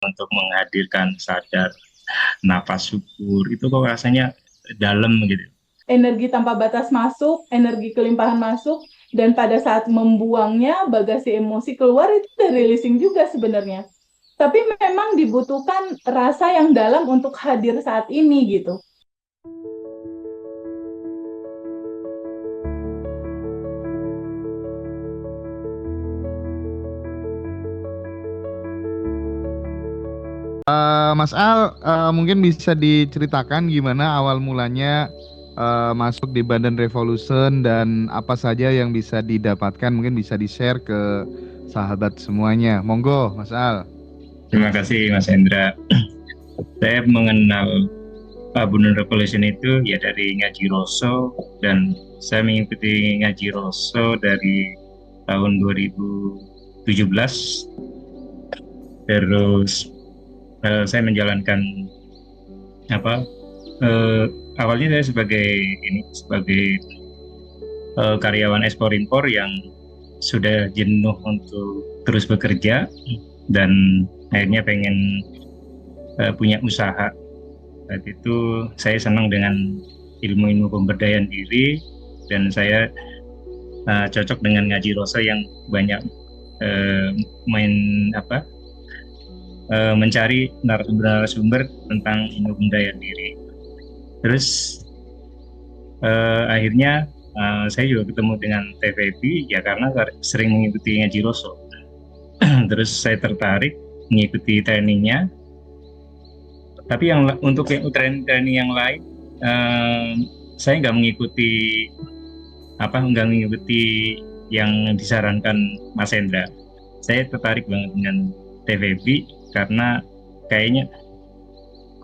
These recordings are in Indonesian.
untuk menghadirkan sadar, nafas syukur itu kok rasanya dalam gitu. Energi tanpa batas masuk, energi kelimpahan masuk, dan pada saat membuangnya, bagasi emosi keluar itu udah releasing juga sebenarnya. Tapi memang dibutuhkan rasa yang dalam untuk hadir saat ini gitu. Mas Al, mungkin bisa diceritakan gimana awal mulanya masuk di Badan Revolution dan apa saja yang bisa didapatkan, mungkin bisa di-share ke sahabat semuanya. Monggo, Mas Al. Terima kasih Mas Hendra. Saya mengenal Bunan Revolution itu ya dari ngaji Rosso, dan saya mengikuti ngaji Rosso dari tahun 2017. Terus saya menjalankan apa eh, awalnya saya sebagai karyawan ekspor impor yang sudah jenuh untuk terus bekerja dan akhirnya pengen punya usaha. Saat itu saya senang dengan ilmu-ilmu pemberdayaan diri, dan saya cocok dengan ngaji Rosa yang banyak eh, main apa mencari narasumber-narasumber tentang ilmu pemberdayaan diri. Terus akhirnya saya juga ketemu dengan TVP ya karena sering mengikuti ngaji Roso. Terus saya tertarik mengikuti trainingnya. Tapi untuk yang training yang lain, eh, saya nggak mengikuti yang disarankan Mas Hendra. Saya tertarik banget dengan TVP karena kayaknya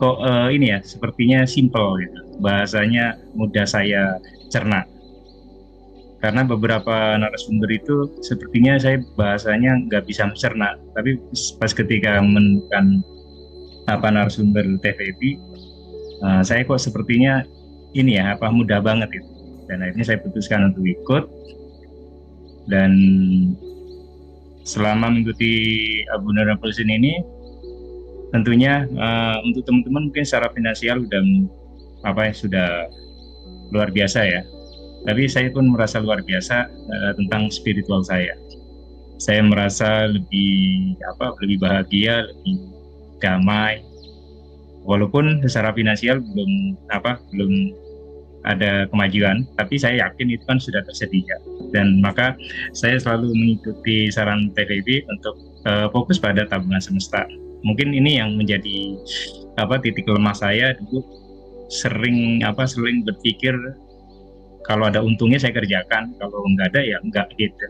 kok ini ya sepertinya simple gitu, bahasanya mudah saya cerna. Karena beberapa narasumber itu sepertinya saya bahasanya nggak bisa mencerna, tapi pas ketika menemukan narasumber TVP, saya kok sepertinya ini ya mudah banget itu, dan akhirnya saya putuskan untuk ikut. Dan selama mengikuti Bunan Revolution ini, tentunya untuk teman-teman mungkin secara finansial sudah luar biasa ya. Tapi saya pun merasa luar biasa tentang spiritual saya. Saya merasa lebih bahagia, lebih damai. Walaupun secara finansial belum ada kemajuan, tapi saya yakin itu kan sudah tersedia. Dan maka saya selalu mengikuti saran TVB untuk fokus pada tabungan semesta. Mungkin ini yang menjadi titik lemah saya dulu, sering berpikir kalau ada untungnya saya kerjakan, kalau nggak ada ya nggak gitu.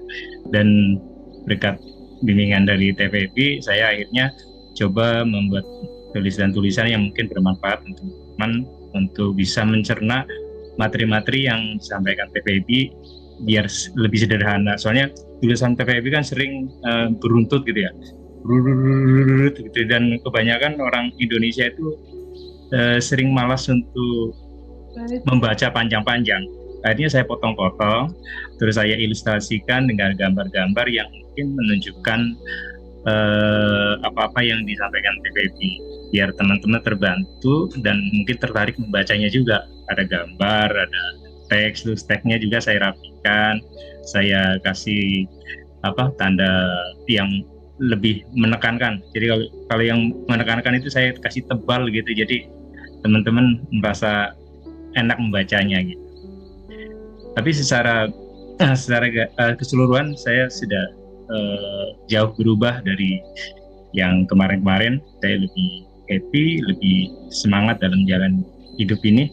Dan berkat bimbingan dari TVB, saya akhirnya coba membuat tulisan-tulisan yang mungkin bermanfaat untuk teman untuk bisa mencerna materi-materi yang disampaikan TVB biar lebih sederhana. Soalnya tulisan TVB kan sering beruntut gitu ya, gitu. Dan kebanyakan orang Indonesia itu sering malas untuk membaca panjang-panjang. Akhirnya saya potong-potong, terus saya ilustrasikan dengan gambar-gambar yang mungkin menunjukkan apa-apa yang disampaikan TVB, biar teman-teman terbantu dan mungkin tertarik membacanya juga. Ada gambar, ada teks, terus teksnya juga saya rapikan, saya kasih tanda yang lebih menekankan. Jadi kalau yang menekankan itu saya kasih tebal gitu, jadi teman-teman merasa enak membacanya gitu. Tapi secara keseluruhan saya sudah jauh berubah dari yang kemarin-kemarin. Saya lebih happy, lebih semangat dalam jalan hidup ini.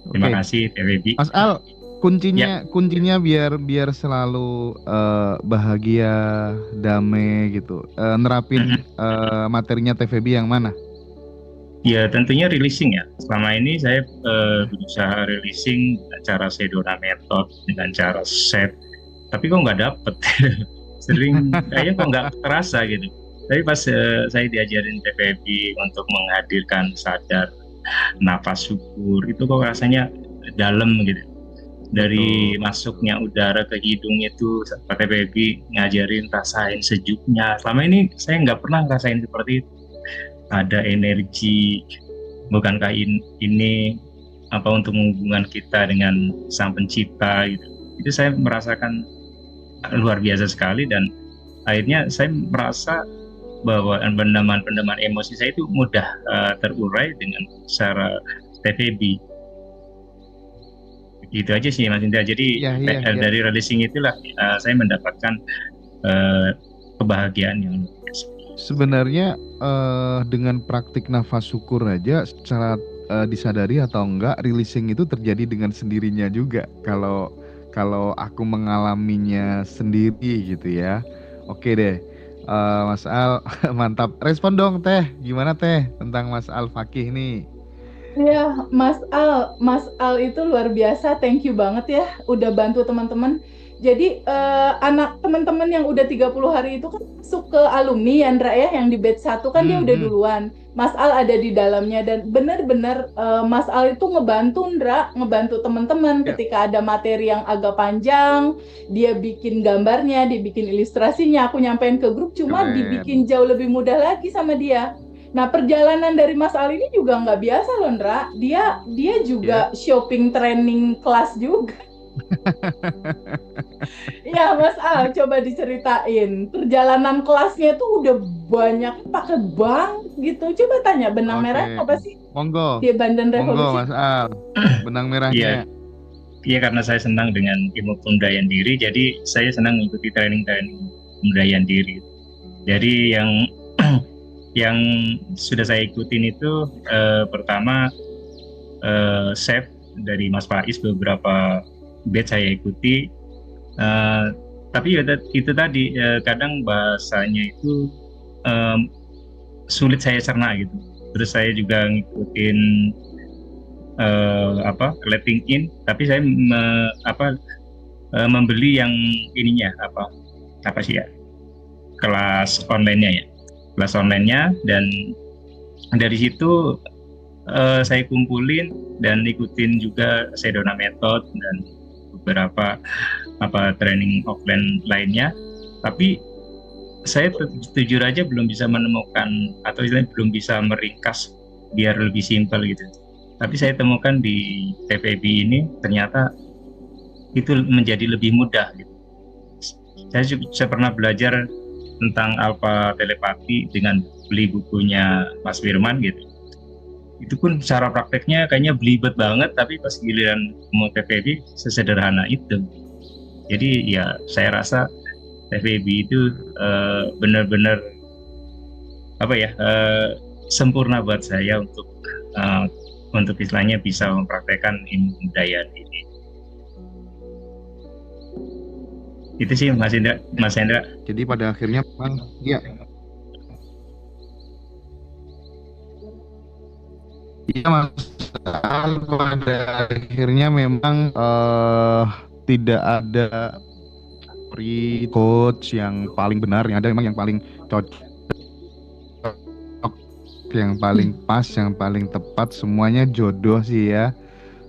Terima Oke, kasih TVB. Mas Al, Ya, kuncinya biar selalu bahagia, damai gitu. Nerapin mm-mm. materinya TVB yang mana? Ya tentunya releasing ya. Selama ini saya berusaha releasing dengan cara Sedona Method, dengan cara set. Tapi kok nggak dapet. Sering kayaknya kok nggak terasa gitu. Tapi pas saya diajarin TVB untuk menghadirkan sadar, nafas syukur, itu kok rasanya dalam gitu. Dari Betul. masuknya udara ke hidung itu Pak TVB ngajarin rasain sejuknya. Selama ini saya nggak pernah ngerasain seperti itu. ada energi, bukankah ini apa untuk hubungan kita dengan Sang Pencipta gitu. Itu saya merasakan luar biasa sekali, dan akhirnya saya merasa bahwa pendaman emosi saya itu mudah terurai dengan cara TVB. Itu aja sih Mas Indra. Jadi Iya, iya, iya. dari releasing itulah saya mendapatkan kebahagiaan yang luar biasa. Sebenarnya dengan praktik nafas syukur aja secara disadari atau enggak, releasing itu terjadi dengan sendirinya juga. Kalau aku mengalaminya sendiri gitu ya. Oke deh, Mas Al, mantap. Respon dong Teh, gimana Teh tentang Mas Al Fakih nih? Ya, Mas Al itu luar biasa. Thank you banget ya, udah bantu teman-teman. Jadi anak teman-teman yang udah 30 hari itu kan masuk ke alumni Yandra ya, yang di batch 1 kan dia udah duluan. Mas Al ada di dalamnya, dan benar-benar Mas Al itu ngebantu teman-teman Ya. ketika ada materi yang agak panjang, dia bikin gambarnya, dia bikin ilustrasinya, aku nyampein ke grup, cuma Keren. dibikin jauh lebih mudah lagi sama dia. Nah, perjalanan dari Mas Al ini juga nggak biasa loh, Ndra. Dia juga shopping training kelas juga. Iya, Mas Al, coba diceritain. Perjalanan kelasnya tuh udah banyak pakai bank gitu. Coba tanya, benang Oke. merah apa sih Monggo, di Bandan monggo Revolusi? Mas Al, benang merahnya. Iya, karena saya senang dengan ilmu pemberdayaan diri, jadi saya senang mengikuti training-training pemberdayaan diri. Jadi yang sudah saya ikutin itu pertama chef dari Mas Faiz, beberapa batch saya ikuti, tapi itu tadi kadang bahasanya itu sulit saya cerna gitu. Terus saya juga ngikutin letting in, tapi saya membeli yang ininya apa sih ya, kelas online-nya, dan dari situ saya kumpulin dan ikutin juga Sedona Method dan beberapa training offline lainnya. Tapi saya jujur aja belum bisa menemukan, atau istilahnya belum bisa meringkas biar lebih simpel gitu. Tapi saya temukan di TVB ini ternyata itu menjadi lebih mudah gitu. Saya pernah belajar tentang alpha telepati dengan beli bukunya Mas Firman gitu. Itu pun cara prakteknya kayaknya belibet banget, tapi pas giliran mau TVB sesederhana itu. Jadi ya saya rasa TVB itu benar-benar sempurna buat saya untuk istilahnya bisa mempraktekkan ilmu pemberdayaan ini. Itu sih Mas Hendra. Jadi pada akhirnya memang ya. Iya Mas Al, pada akhirnya memang tidak ada free coach yang paling benar, yang ada memang yang paling cocok, yang paling pas, yang paling tepat. Semuanya jodoh sih ya.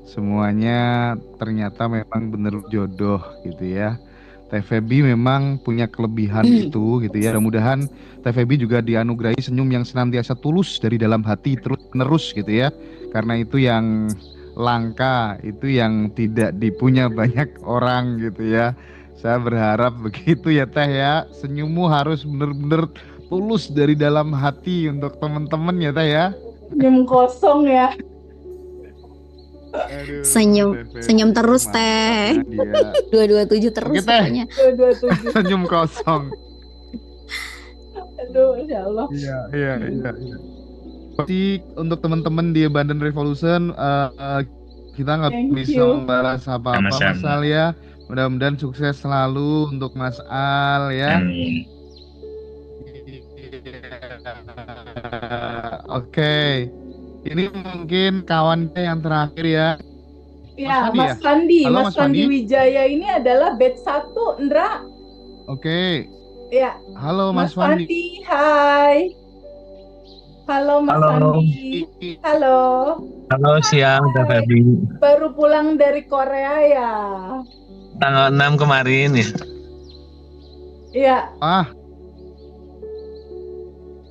Semuanya ternyata memang benar jodoh gitu ya. TVB memang punya kelebihan itu gitu ya. Mudah-mudahan TVB juga dianugerahi senyum yang senantiasa tulus dari dalam hati terus menerus gitu ya. Karena itu yang langka, itu yang tidak dipunya banyak orang gitu ya. Saya berharap begitu ya Teh ya. Senyummu harus benar-benar tulus dari dalam hati untuk teman-teman ya Teh ya. Senyum kosong ya. Aduh, senyum terus Teh. 227 terus pokoknya. 227. Senyum kosong. Aduh, Masya Allah. Iya. Jadi untuk teman-teman di Bandan Revolution, kita nggak bisa membalas apa-apa Mas Al ya. Mudah-mudahan sukses selalu untuk Mas Al ya. Amin. Oke. Ini mungkin kawannya yang terakhir ya. Ya, Mas Mas Fandi. Halo, Mas Fandi Wijaya ini adalah batch 1, Ndra. Oke. Ya. Halo Mas Fandi. Hai. Halo Mas Fandi. Halo. Halo, siang Kak Febi. Baru pulang dari Korea ya? Tanggal 6 kemarin ya. Iya. Ah.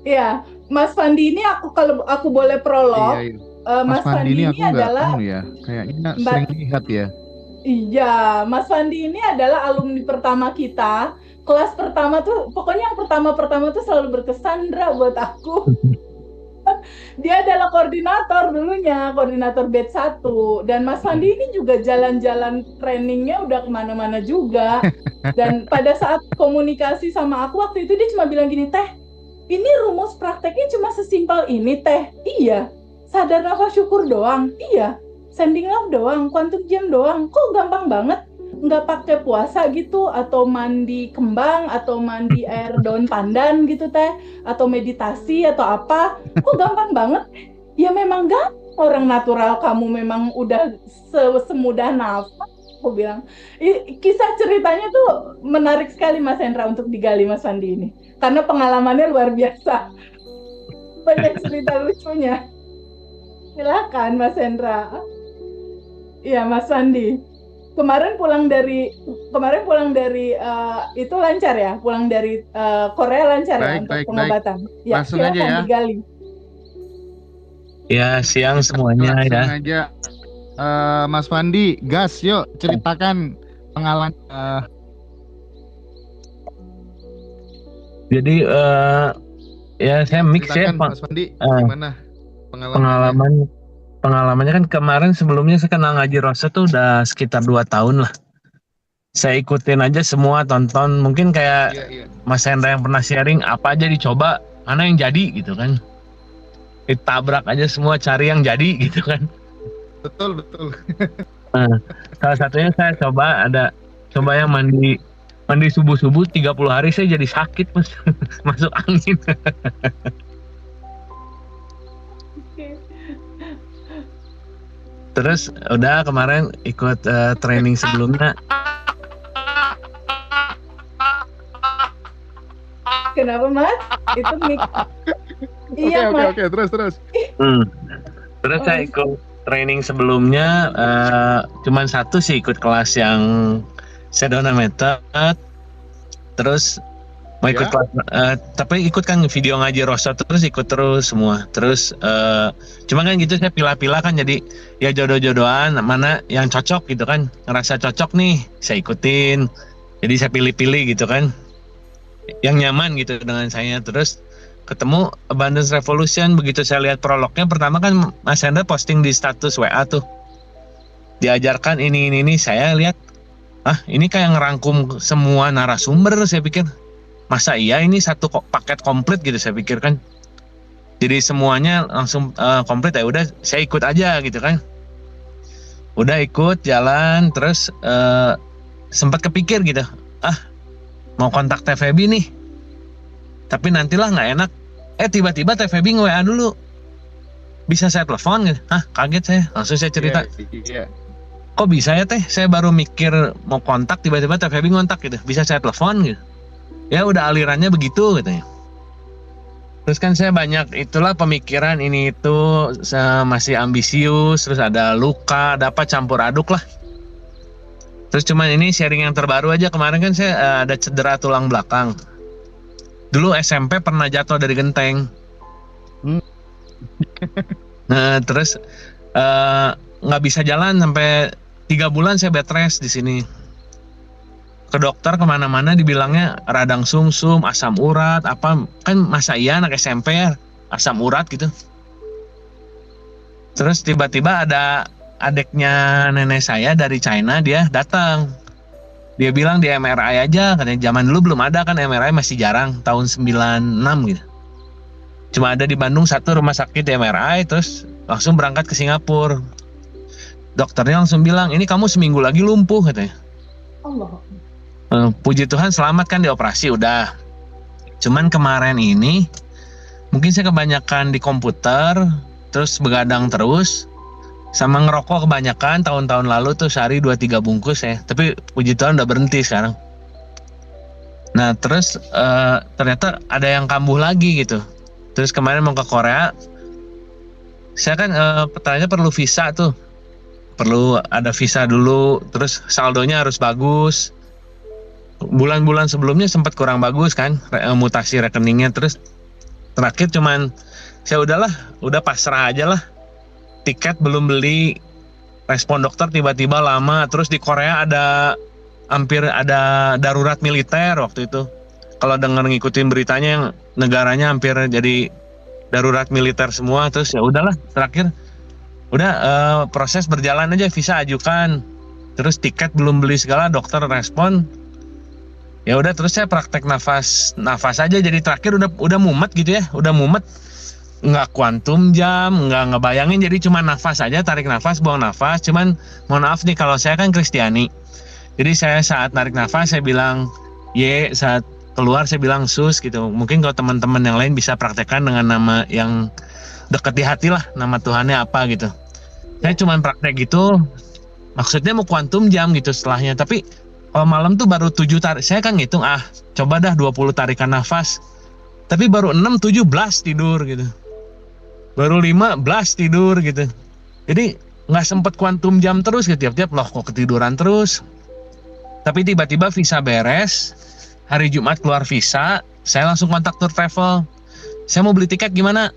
Iya, Mas Fandi ini kalau aku boleh prolog, Iya, iya. Mas Mas Fandi Fandi ini ini aku nggak adalah ya, kayaknya Mbak. sering lihat ya. Iya, Mas Fandi ini adalah alumni pertama kita. Kelas pertama tuh, pokoknya yang pertama-pertama tuh selalu berkesan, Dra, buat aku. Dia adalah koordinator dulunya, koordinator batch 1. Dan Mas Fandi ini juga jalan-jalan trainingnya udah kemana-mana juga. Dan pada saat komunikasi sama aku waktu itu dia cuma bilang gini, Teh, ini rumus prakteknya cuma sesimpel ini, Teh. Iya. Sadar nafas syukur doang. Iya. Sending love doang, quantum jam doang. Kok gampang banget? Nggak pakai puasa gitu, atau mandi kembang, atau mandi air daun pandan gitu, Teh. Atau meditasi, atau apa. Kok gampang banget? Ya memang gampang. Orang natural kamu memang udah semudah nafas. Aku bilang. Kisah ceritanya tuh menarik sekali, Mas Hendra, untuk digali, Mas Fandi ini. Karena pengalamannya luar biasa. Banyak cerita lucunya. Silakan, Mas Hendra. Iya, Mas Fandi. Kemarin pulang dari itu lancar ya? Pulang dari Korea lancar ya untuk pengobatan? Ya, Langsung aja silakan ya. digali. Ya, siang semuanya Langsung ya. aja. Mas Fandi, gas yuk ceritakan pengalaman. Jadi ya saya mix ya Ceritakan Mas Fandi, gimana pengalamannya kan kemarin sebelumnya saya kenal ngaji Rosa tuh udah sekitar 2 tahun lah. Saya ikutin aja semua, tonton, mungkin kayak Iya. Mas Hendra yang pernah sharing apa aja dicoba, mana yang jadi gitu kan. Ditabrak aja semua, cari yang jadi gitu kan. Betul. Nah, salah satunya saya coba yang mandi subuh-subuh 30 hari saya jadi sakit Mas. Masuk angin. Terus udah kemarin ikut training sebelumnya. Kenapa, Mas? Itu mix. Iya, Mas. Oke, terus. Terus saya ikut training sebelumnya, cuman satu sih ikut kelas yang Sedona Method. Terus mau ikut kelas, tapi ikut kan video ngaji Rosa terus ikut terus semua. Terus cuma kan gitu saya pilah-pilah kan, jadi ya jodoh-jodohan mana yang cocok gitu kan, ngerasa cocok nih saya ikutin. Jadi saya pilih-pilih gitu kan, yang nyaman gitu dengan saya. Terus ketemu Abundance Revolution, begitu saya lihat prolognya pertama kan Mas Hendra posting di status WA tuh, diajarkan ini, saya lihat ini kayak ngerangkum semua narasumber. Saya pikir masa iya ini satu paket komplit gitu, saya pikir kan. Jadi semuanya langsung komplit, ya udah saya ikut aja gitu kan. Udah ikut jalan, terus sempat kepikir gitu, mau kontak Teh Feby nih, tapi nantilah nggak enak. Tiba-tiba Teh Feby nge-WA dulu, bisa saya telepon gitu. Kaget saya, langsung saya cerita. Iya. Kok bisa ya Teh, saya baru mikir mau kontak, tiba-tiba Teh Feby ngontak gitu, bisa saya telepon gitu. Ya udah alirannya begitu katanya. Terus kan saya banyak itulah pemikiran ini itu, masih ambisius, terus ada luka, ada apa campur aduk lah. Terus cuman ini sharing yang terbaru aja, kemarin kan saya ada cedera tulang belakang. Dulu SMP pernah jatuh dari genteng. Nah terus nggak bisa jalan sampai 3 bulan saya bed rest di sini. Ke dokter kemana-mana dibilangnya radang sumsum, asam urat, apa kan masa iya anak SMP ya asam urat gitu. Terus tiba-tiba ada adiknya nenek saya dari China, dia datang. Dia bilang di MRI aja, katanya zaman dulu belum ada kan, MRI masih jarang, tahun 96 gitu. Cuma ada di Bandung satu rumah sakit di MRI, terus langsung berangkat ke Singapura. Dokternya langsung bilang, ini kamu seminggu lagi lumpuh katanya. Allah. Puji Tuhan selamat kan dioperasi udah. Cuman kemarin ini mungkin saya kebanyakan di komputer, terus begadang terus, sama ngerokok kebanyakan. Tahun-tahun lalu tuh sehari 2-3 bungkus ya, tapi puji Tuhan udah berhenti sekarang. Nah terus ternyata ada yang kambuh lagi gitu. Terus kemarin mau ke Korea, saya kan pertanyaannya perlu visa tuh, perlu ada visa dulu, terus saldonya harus bagus. Bulan-bulan sebelumnya sempat kurang bagus kan, mutasi rekeningnya. Terus Terakhir cuman saya udah pasrah aja lah. Tiket belum beli, respon dokter tiba-tiba lama. Terus di Korea hampir ada darurat militer waktu itu. Kalau dengar ngikutin beritanya yang negaranya hampir jadi darurat militer semua. Terus ya udahlah, terakhir proses berjalan aja, visa ajukan. Terus tiket belum beli segala, dokter respon. Ya udah, terus saya praktek nafas aja. Jadi terakhir udah mumet gitu ya, udah mumet, nggak kuantum jam, nggak ngebayangin, jadi cuma nafas aja, tarik nafas, buang nafas. Cuman mohon maaf nih, kalau saya kan Kristiani, jadi saya saat narik nafas saya bilang ye, saat keluar saya bilang sus gitu. Mungkin kalau teman-teman yang lain bisa praktekkan dengan nama yang deket di hati lah, nama Tuhannya apa gitu. Saya cuma praktek gitu, maksudnya mau kuantum jam gitu setelahnya. Tapi kalau malam tuh baru 7 tarik, saya kan ngitung coba dah 20 tarikan nafas, tapi baru 6, 17 tidur gitu, baru 15 tidur gitu. Jadi nggak sempet kuantum jam terus gitu, tiap-tiap loh kok ketiduran terus. Tapi tiba-tiba visa beres, hari Jumat keluar visa, saya langsung kontak tour travel. Saya mau beli tiket gimana?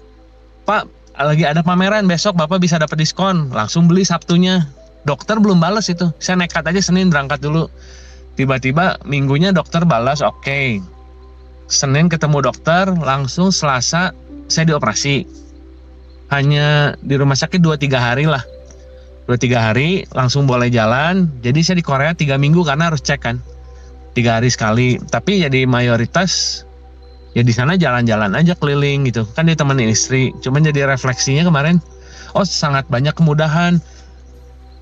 Pak, lagi ada pameran besok, Bapak bisa dapat diskon. Langsung beli Sabtunya. Dokter belum balas itu. Saya nekat aja Senin berangkat dulu. Tiba-tiba minggunya dokter balas, oke. Senin ketemu dokter, langsung Selasa saya dioperasi. Hanya di rumah sakit 2-3 hari lah. 2-3 hari langsung boleh jalan. Jadi saya di Korea 3 minggu karena harus cek kan. 3 hari sekali. Tapi jadi mayoritas ya di sana jalan-jalan aja keliling gitu. Kan ditemenin istri. Cuman jadi refleksinya kemarin, sangat banyak kemudahan.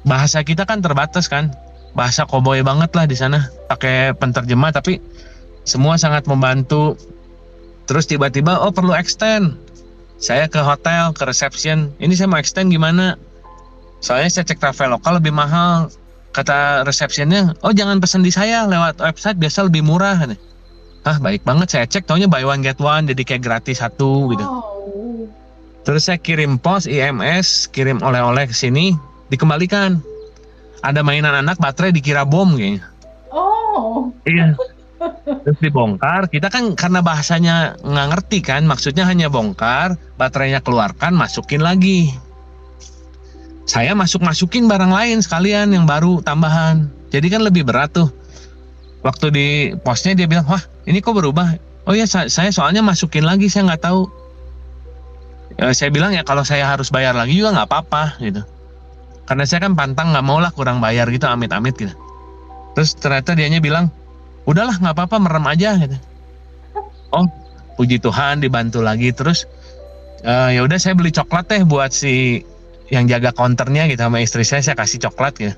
Bahasa kita kan terbatas kan. Bahasa koboi banget lah di sana. Pakai penterjemah tapi semua sangat membantu. Terus tiba-tiba perlu extend. Saya ke hotel, ke reception. Ini saya mau extend gimana? Soalnya saya cek Traveloka lebih mahal. Kata receptionnya, jangan pesan di saya, lewat website biasa lebih murah. Baik banget, saya cek, taunya buy one get one, jadi kayak gratis satu gitu. Terus saya kirim pos, IMS, kirim oleh-oleh ke sini, dikembalikan. Ada mainan anak, baterai dikira bom kayaknya. Iya. Terus dibongkar, kita kan karena bahasanya nggak ngerti kan, maksudnya hanya bongkar, baterainya keluarkan, masukin lagi. Saya masukin barang lain sekalian yang baru tambahan. Jadi kan lebih berat tuh. Waktu di posnya dia bilang, wah ini kok berubah? Oh ya saya soalnya masukin lagi, saya nggak tahu. Saya bilang ya kalau saya harus bayar lagi juga nggak apa-apa gitu. Karena saya kan pantang, nggak mau lah kurang bayar gitu, amit-amit gitu. Terus ternyata dianya bilang, udahlah nggak apa-apa, merem aja gitu. Puji Tuhan dibantu lagi. Terus ya udah saya beli coklat buat si yang jaga counternya gitu, sama istri saya kasih coklat gitu.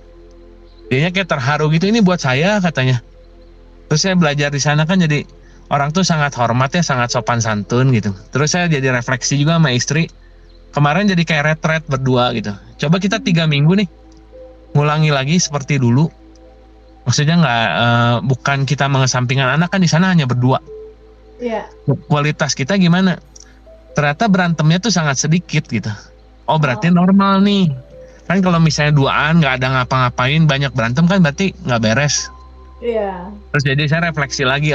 Dianya kayak terharu gitu, ini buat saya katanya. Terus saya belajar di sana kan jadi orang tuh sangat hormat ya, sangat sopan santun gitu. Terus saya jadi refleksi juga sama istri. Kemarin jadi kayak retret berdua gitu. Coba kita 3 minggu nih ngulangi lagi seperti dulu. Maksudnya bukan kita mengesampingkan anak, kan di sana hanya berdua. Iya. Kualitas kita gimana? Ternyata berantemnya tuh sangat sedikit gitu. Berarti normal nih. Kan kalau misalnya duaan nggak ada ngapa-ngapain banyak berantem kan berarti nggak beres. Iya. Terus jadi saya refleksi lagi,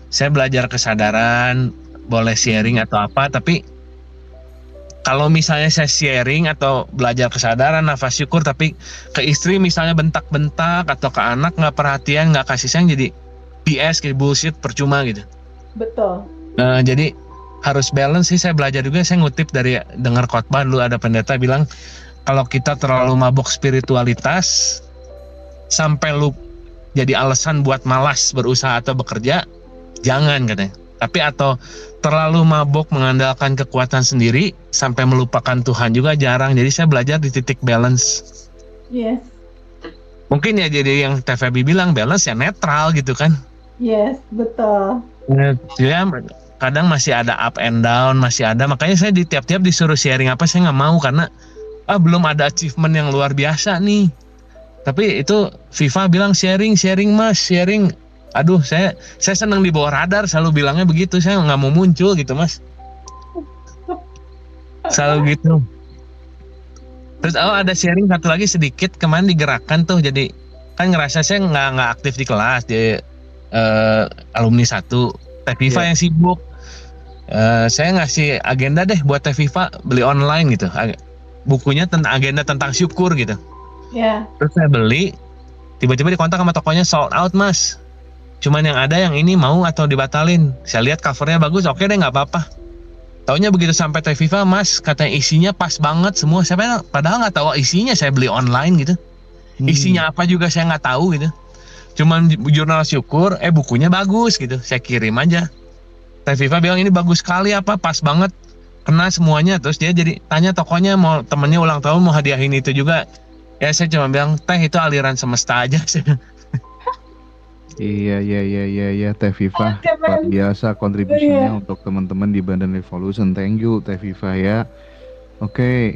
saya belajar kesadaran, boleh sharing atau apa, tapi kalau misalnya saya sharing atau belajar kesadaran, nafas syukur, tapi ke istri misalnya bentak-bentak atau ke anak nggak perhatian, nggak kasih sayang, jadi BS kayak bullshit, percuma gitu. Betul. Jadi harus balance sih. Saya belajar juga, saya ngutip dari dengar khotbah dulu, ada pendeta bilang kalau kita terlalu mabok spiritualitas sampai lu jadi alasan buat malas berusaha atau bekerja, jangan katanya. Tapi atau terlalu mabok mengandalkan kekuatan sendiri sampai melupakan Tuhan juga jarang. Jadi saya belajar di titik balance. Yes. Mungkin ya jadi yang TVB bilang balance ya netral gitu kan. Yes, betul. Ya, kadang masih ada up and down, masih ada. Makanya saya di tiap-tiap disuruh sharing apa, saya nggak mau karena belum ada achievement yang luar biasa nih. Tapi itu Viva bilang sharing mas, sharing. Aduh, saya senang di bawah radar, selalu bilangnya begitu. Saya nggak mau muncul gitu mas, selalu gitu. Terus ada sharing satu lagi sedikit kemarin digerakkan tuh, jadi kan ngerasa saya nggak aktif di kelas, jadi alumni 1. Teh Viva yang sibuk. Saya ngasih agenda deh buat Teh Viva beli online gitu. Bukunya tentang agenda tentang syukur gitu. Ya. Terus saya beli, tiba-tiba dikontak sama tokonya sold out mas. Cuman yang ada yang ini mau atau dibatalin. Saya lihat covernya bagus, oke deh nggak apa-apa. Taunya begitu sampai Teh Viva, mas katanya isinya pas banget semua. Saya padahal nggak tahu isinya, saya beli online gitu. Isinya apa juga saya nggak tahu gitu. Cuman jurnal syukur, bukunya bagus gitu. Saya kirim aja. Teh Viva bilang ini bagus sekali apa, pas banget, kena semuanya. Terus dia jadi tanya tokonya mau temennya ulang tahun mau hadiahin itu juga. Ya saya cuma bilang Teh itu aliran semesta aja. Iya, Teh Viva luar biasa kontribusinya untuk teman-teman di Bandan Revolution. Thank you Teh Viva ya. Oke,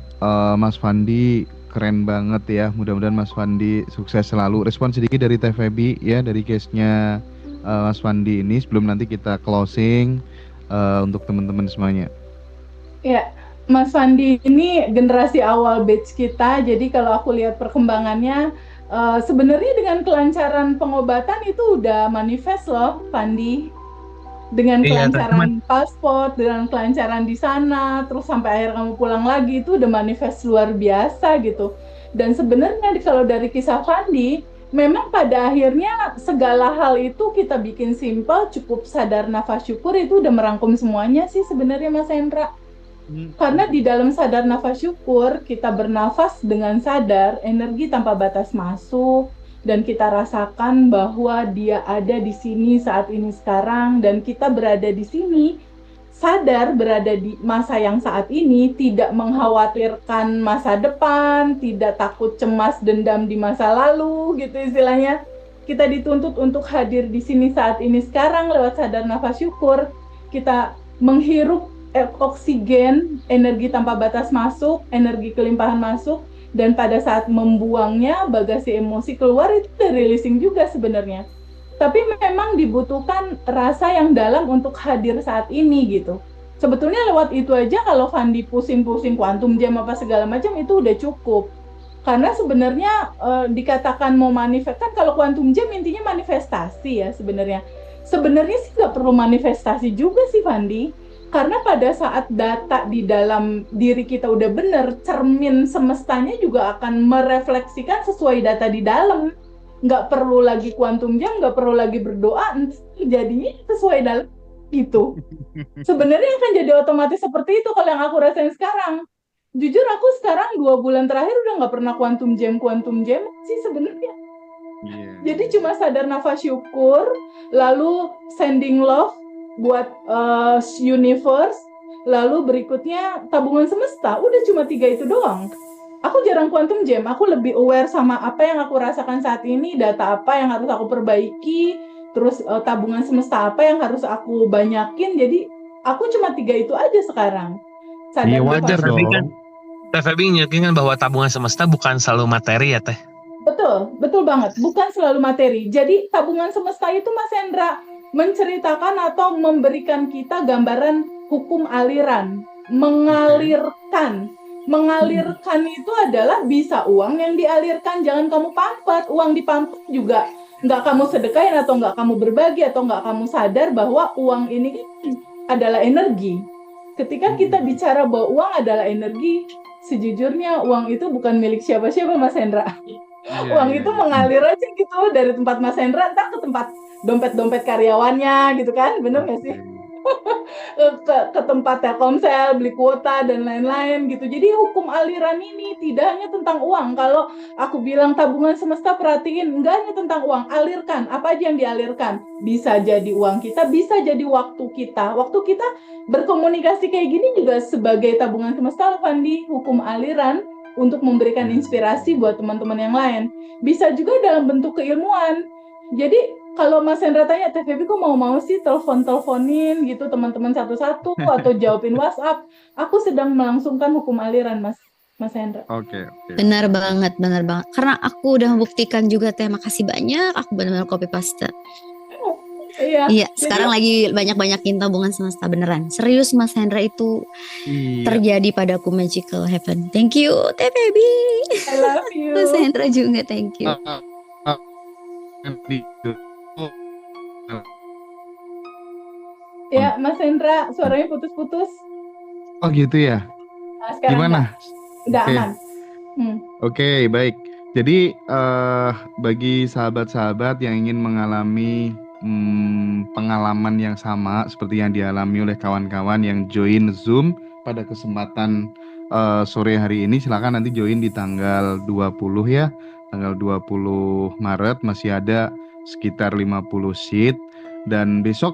Mas Fandi keren banget ya. Mudah-mudahan Mas Fandi sukses selalu. Respon sedikit dari Teh Febi ya dari case-nya Mas Fandi ini sebelum nanti kita closing untuk teman-teman semuanya. Ya, Mas Fandi ini generasi awal batch kita. Jadi kalau aku lihat perkembangannya, sebenarnya dengan kelancaran pengobatan itu udah manifest loh, Fandi. Dengan kelancaran paspor, dengan kelancaran di sana, terus sampai akhir kamu pulang lagi, itu udah manifest luar biasa gitu. Dan sebenarnya kalau dari kisah Fandi, memang pada akhirnya segala hal itu kita bikin simpel, cukup sadar nafas syukur itu udah merangkum semuanya sih sebenarnya Mas Hendra. Karena di dalam sadar nafas syukur, kita bernafas dengan sadar, energi tanpa batas masuk, dan kita rasakan bahwa dia ada di sini saat ini sekarang, dan kita berada di sini, sadar berada di masa yang saat ini, tidak mengkhawatirkan masa depan, tidak takut cemas dendam di masa lalu, gitu istilahnya. Kita dituntut untuk hadir di sini saat ini sekarang lewat sadar nafas syukur, kita menghirup oksigen, energi tanpa batas masuk, energi kelimpahan masuk, dan pada saat membuangnya, bagasi emosi keluar itu udah releasing juga sebenarnya. Tapi memang dibutuhkan rasa yang dalam untuk hadir saat ini gitu. Sebetulnya lewat itu aja kalau Fandi pusing-pusing quantum jam apa segala macam itu udah cukup. Karena sebenarnya dikatakan mau manifest, kan kalau quantum jam intinya manifestasi ya sebenarnya. Sebenarnya sih nggak perlu manifestasi juga sih Fandi. Karena pada saat data di dalam diri kita udah bener, cermin semestanya juga akan merefleksikan sesuai data di dalam. Nggak perlu lagi quantum jam, nggak perlu lagi berdoa, jadinya sesuai dalam gitu. Sebenarnya akan jadi otomatis seperti itu kalau yang aku rasain sekarang. Jujur aku sekarang 2 bulan terakhir udah nggak pernah quantum jam sih sebenarnya. Jadi cuma sadar nafas syukur, lalu sending love buat universe, lalu berikutnya tabungan semesta, udah cuma 3 itu doang. Aku jarang quantum jam, aku lebih aware sama apa yang aku rasakan saat ini, data apa yang harus aku perbaiki, terus tabungan semesta apa yang harus aku banyakin, jadi aku cuma 3 itu aja sekarang. Iya wajar dong. Teh Febi nyakinkan bahwa tabungan semesta bukan selalu materi ya Teh? Betul banget, bukan selalu materi. Jadi tabungan semesta itu Mas Hendra menceritakan atau memberikan kita gambaran hukum aliran, mengalirkan itu adalah bisa uang yang dialirkan, jangan kamu pampat, uang dipampat juga nggak kamu sedekahin atau nggak kamu berbagi atau nggak kamu sadar bahwa uang ini adalah energi. Ketika kita bicara bahwa uang adalah energi, sejujurnya uang itu bukan milik siapa-siapa Mas Hendra. Uang itu mengalir aja gitu dari tempat Mas Hendra entar ke tempat dompet-dompet karyawannya gitu kan, bener nggak sih? ke tempat Telkomsel beli kuota dan lain-lain gitu. Jadi hukum aliran ini tidak hanya tentang uang. Kalau aku bilang tabungan semesta, perhatiin, nggak hanya tentang uang, alirkan apa aja yang dialirkan. Bisa jadi uang kita, bisa jadi waktu kita. Waktu kita berkomunikasi kayak gini juga sebagai tabungan semesta, Fandi, hukum aliran untuk memberikan inspirasi buat teman-teman yang lain. Bisa juga dalam bentuk keilmuan. Jadi kalau Mas Hendra tanya, Teh Febi kok mau sih telepon-teleponin gitu teman-teman satu-satu atau jawabin WhatsApp, aku sedang melangsungkan hukum aliran Mas Hendra. Oke. Benar banget. Karena aku udah membuktikan juga Teh, makasih banyak. Aku benar-benar copy paste. Iya, sekarang lagi banyak-banyakin tabungan semesta beneran. Serius Mas Hendra itu terjadi padaku magical heaven. Thank you Teh Febi. I love you. Mas Hendra juga thank you. Ya, Mas Hendra, suaranya putus-putus. Oh gitu ya. Nah, sekarang Gimana? udah Oke. aman. Oke, baik. Jadi bagi sahabat-sahabat yang ingin mengalami pengalaman yang sama seperti yang dialami oleh kawan-kawan yang join Zoom pada kesempatan sore hari ini, silakan nanti join di tanggal 20 ya. Tanggal 20 Maret masih ada sekitar 50 seat, dan besok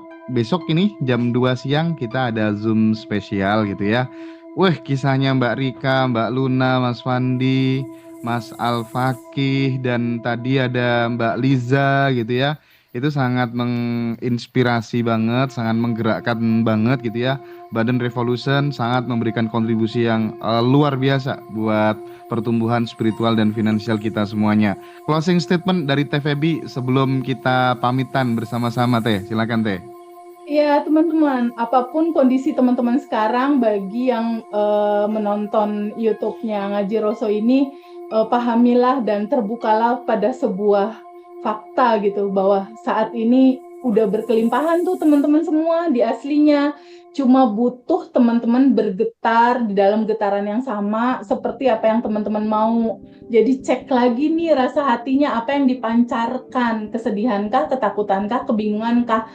ini jam 2 siang kita ada Zoom spesial gitu ya. Wah, kisahnya Mbak Rika, Mbak Luna, Mas Fandi, Mas Al-Fakih, dan tadi ada Mbak Liza gitu ya. Itu sangat menginspirasi banget, sangat menggerakkan banget gitu ya. Badan Revolution sangat memberikan kontribusi yang luar biasa buat pertumbuhan spiritual dan finansial kita semuanya. Closing statement dari Teh Febi sebelum kita pamitan bersama-sama, Teh. Silakan, Teh. Ya, teman-teman, apapun kondisi teman-teman sekarang, bagi yang menonton YouTube-nya Ngaji Roso ini, pahamilah dan terbukalah pada sebuah fakta gitu, bahwa saat ini udah berkelimpahan tuh teman-teman semua di aslinya. Cuma butuh teman-teman bergetar di dalam getaran yang sama seperti apa yang teman-teman mau. Jadi cek lagi nih rasa hatinya, apa yang dipancarkan, kesedihankah, ketakutankah, kebingungankah.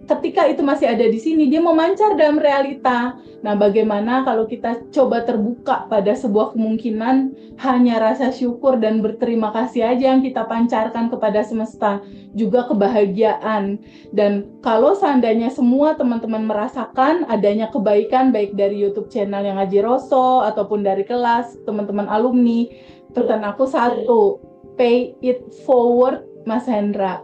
Ketika itu masih ada di sini, dia memancar dalam realita. Nah, bagaimana kalau kita coba terbuka pada sebuah kemungkinan, hanya rasa syukur dan berterima kasih aja yang kita pancarkan kepada semesta, juga kebahagiaan. Dan kalau seandainya semua teman-teman merasakan adanya kebaikan, baik dari YouTube channel yang Ngaji Roso, ataupun dari kelas, teman-teman alumni, pesan aku satu, pay it forward, Mas Hendra.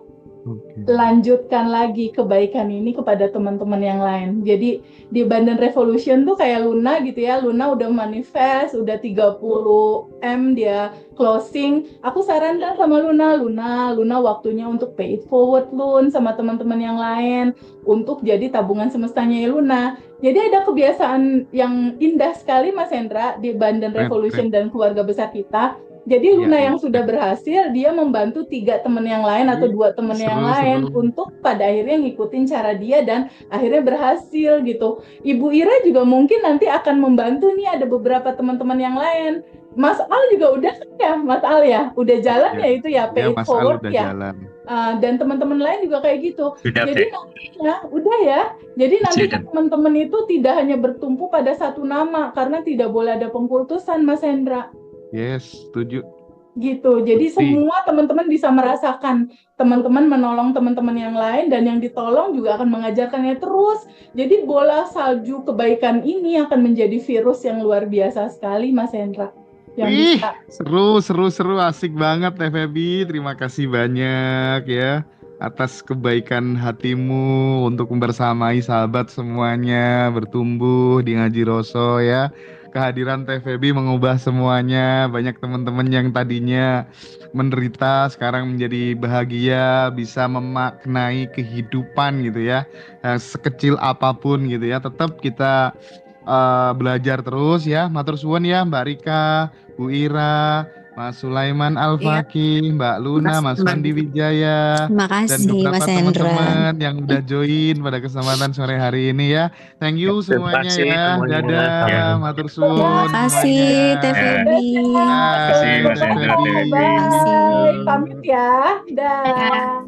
Lanjutkan lagi kebaikan ini kepada teman-teman yang lain. Jadi di Bandan Revolution tuh kayak Luna gitu ya. Luna udah manifest, udah 30M dia closing. Aku sarankan sama Luna waktunya untuk pay it forward Lun sama teman-teman yang lain untuk jadi tabungan semestanya ya Luna. Jadi ada kebiasaan yang indah sekali Mas Hendra di Bandan Revolution dan keluarga besar kita. Jadi Luna yang sudah berhasil, dia membantu 3 teman yang lain atau 2 teman yang lain untuk pada akhirnya ngikutin cara dia dan akhirnya berhasil gitu. Ibu Ira juga mungkin nanti akan membantu nih, ada beberapa teman-teman yang lain. Mas Al juga udah ya, Mas Al ya, udah jalan ya itu ya, pay it forward ya. Dan teman-teman lain juga kayak gitu. Jadi nantinya udah ya. Jadi nanti teman-teman itu tidak hanya bertumpu pada satu nama karena tidak boleh ada pengkultusan, Mas Hendra. Yes, setuju. Gitu. Jadi semua teman-teman bisa merasakan teman-teman menolong teman-teman yang lain dan yang ditolong juga akan mengajarkannya terus. Jadi bola salju kebaikan ini akan menjadi virus yang luar biasa sekali, Mas Hendra. Wih, seru, asik banget Teh Febi. Terima kasih banyak ya atas kebaikan hatimu untuk membersamai sahabat semuanya bertumbuh di Ngaji Roso ya. Kehadiran Teh Febi mengubah semuanya. Banyak teman-teman yang tadinya menderita sekarang menjadi bahagia, bisa memaknai kehidupan gitu ya. Sekecil apapun gitu ya. Tetap kita belajar terus ya. Matur suwun ya Mbak Rika, Bu Ira, Mas Sulaiman Al-Fakih, Mbak Luna, Mas Fandi Wijaya, dan beberapa teman-teman yang udah join pada kesempatan sore hari ini ya. Thank you semuanya ya. Dadah, matur suwun. Terima kasih Teh Febi. Terima kasih Mas Hendra, Teh Febi. Pamit ya. Dah.